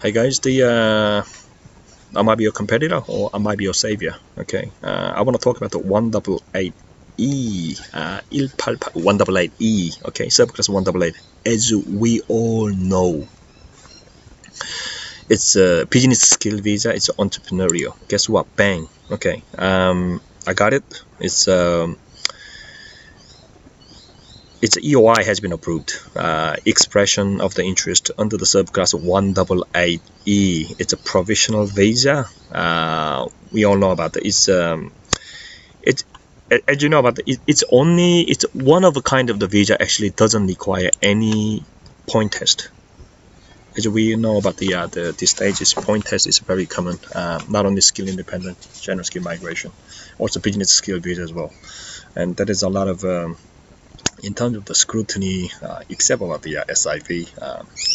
Hey guys, I might be your competitor or I might be your savior. Okay, I want to talk about the 188E, 188E. Okay, subclass 188. As we all know, it's a business skill visa. It's entrepreneurial. Guess what? Bang. Okay, I got it. Its EOI has been approved. Expression of the interest under the subclass 188E. It's a provisional visa. We all know about it. It's as you know about it, it's one of a kind of the visa. Actually, doesn't require any point test. As we know about these stages, point test is very common. Not only skill independent, general skill migration, also business skill visa as well. And that is a lot of in terms of the scrutiny, except about the SIV,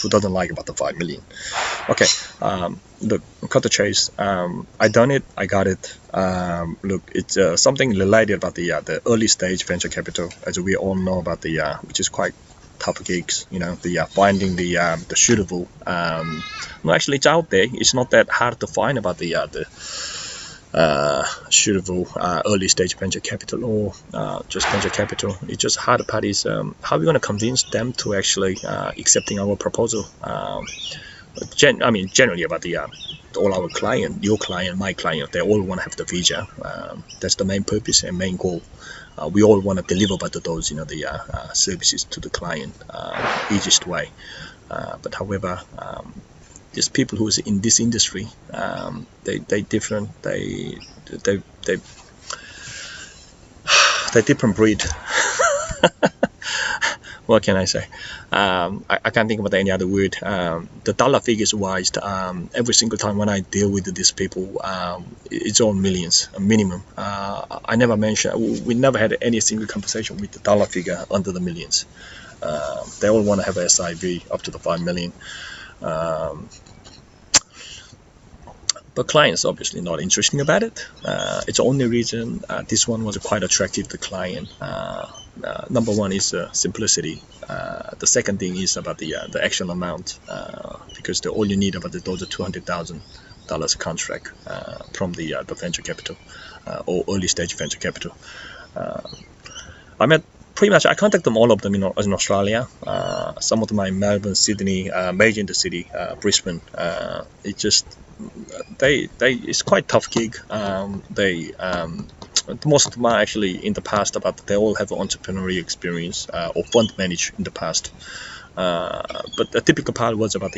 who doesn't like about the 5 million? Okay, look, cut the chase. I done it. I got it. Look, it's something related about the early stage venture capital, as we all know about which is quite tough gigs. You know, finding the suitable. No, actually, it's out there. It's not that hard to find about the suitable early stage venture capital or just venture capital. It's just hard part is how we're going to convince them to actually accepting our proposal. Generally about all our client, your client, my client, they all want to have the visa. That's the main purpose and main goal. We all want to deliver about those, services to the client easiest way. But however, there's people who's in this industry. They different. They different breed. What can I say? I can't think about any other word. The dollar figures wise, every single time when I deal with these people, it's all millions, a minimum. I never mentioned, we never had any single conversation with the dollar figure under the millions. They all want to have a SIV up to the 5 million. But clients obviously not interesting about it. It's the only reason this one was quite attractive to client. Number one is simplicity. The second thing is about the actual amount, because all you need about those are $200,000 contract from the venture capital or early stage venture capital. I met pretty much. I contacted them, all of them in Australia. Some of them are in Melbourne, Sydney, major in the city, Brisbane. It just it's quite tough gig. Most of them are actually in the past about they all have entrepreneurial experience or fund manage in the past. But the typical part was about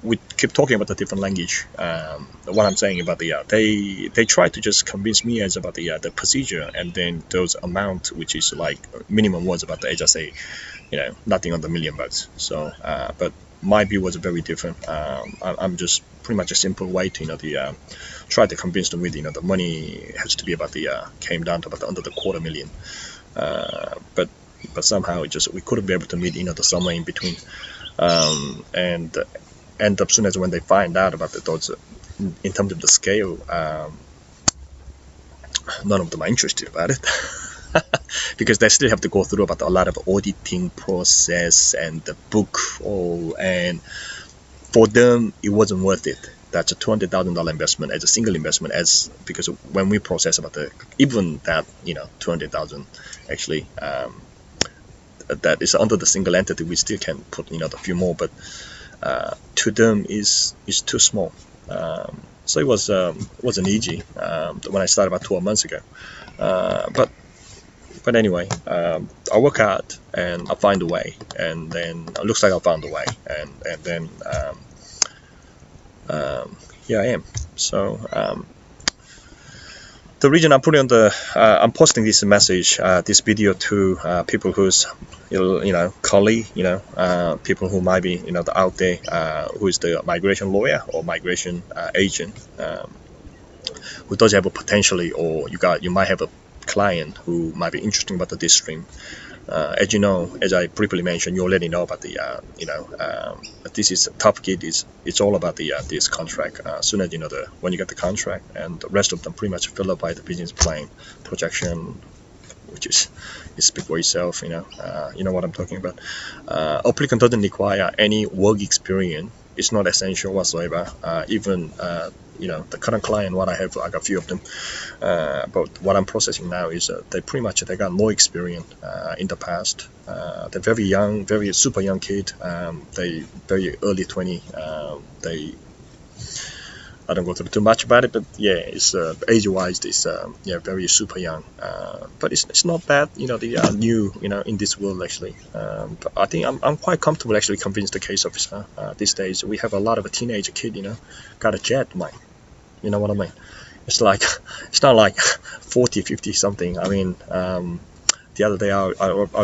we keep talking about the different language. What I'm saying about they try to just convince me as about the procedure, and then those amount which is like minimum was about the, as I say, nothing on the million bucks. So but my view was very different. I'm just pretty much a simple way to try to convince them with the money has to be about came down to about under the $250,000. But somehow we couldn't be able to meet somewhere in between, and end up soon as when they find out about those in terms of the scale, none of them are interested about it. Because they still have to go through about a lot of auditing process and the book, and for them it wasn't worth it. That's a $200,000 investment as a single investment, because when we process about even that 200,000 actually that is under the single entity, we still can put a few more, but to them is too small. So it wasn't easy when I started about 12 months ago, but anyway, I work hard and I find a way, and then it looks like I found a way, and then here I am. So the reason I'm putting on I'm posting this message, this video to people who's colleague, people who might be out there, who is the migration lawyer or migration agent, who does have a potentially, or you might have a client who might be interested about this stream. As you know, as I briefly mentioned, you already know about this is a tough gig. It's all about this contract. As soon as when you get the contract, and the rest of them pretty much fill up by the business plan projection, which is speak for yourself. You know what I'm talking about. Applicant doesn't require any work experience it's not essential whatsoever. Even the current client, what I have, I got a few of them. But what I'm processing now is they got more experience in the past. They're very young, very super young kid. They very early 20. I don't go through too much about it, but yeah, it's age-wise, it's very super young. But it's not bad, they are new, in this world actually. But I think I'm quite comfortable actually convinced the case officer. These days we have a lot of a teenage kid, got a jet, man. You know what I mean? It's like it's not like 40, 50 something. I mean, the other day I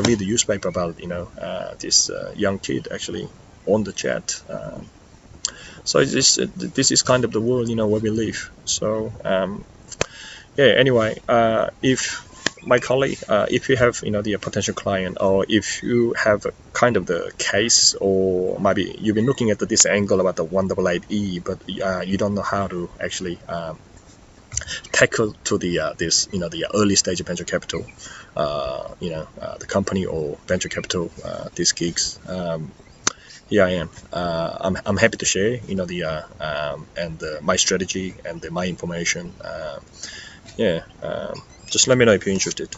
read the newspaper about this young kid actually on the jet. So this is kind of the world where we live. So anyway, if my colleague, if you have the potential client, or if you have a kind of the case, or maybe you've been looking at this angle about the 188E, but you don't know how to actually tackle to the the early stage of venture capital, the company or venture capital, these gigs. Here I am. I'm happy to share, my strategy and my information. Just let me know if you're interested.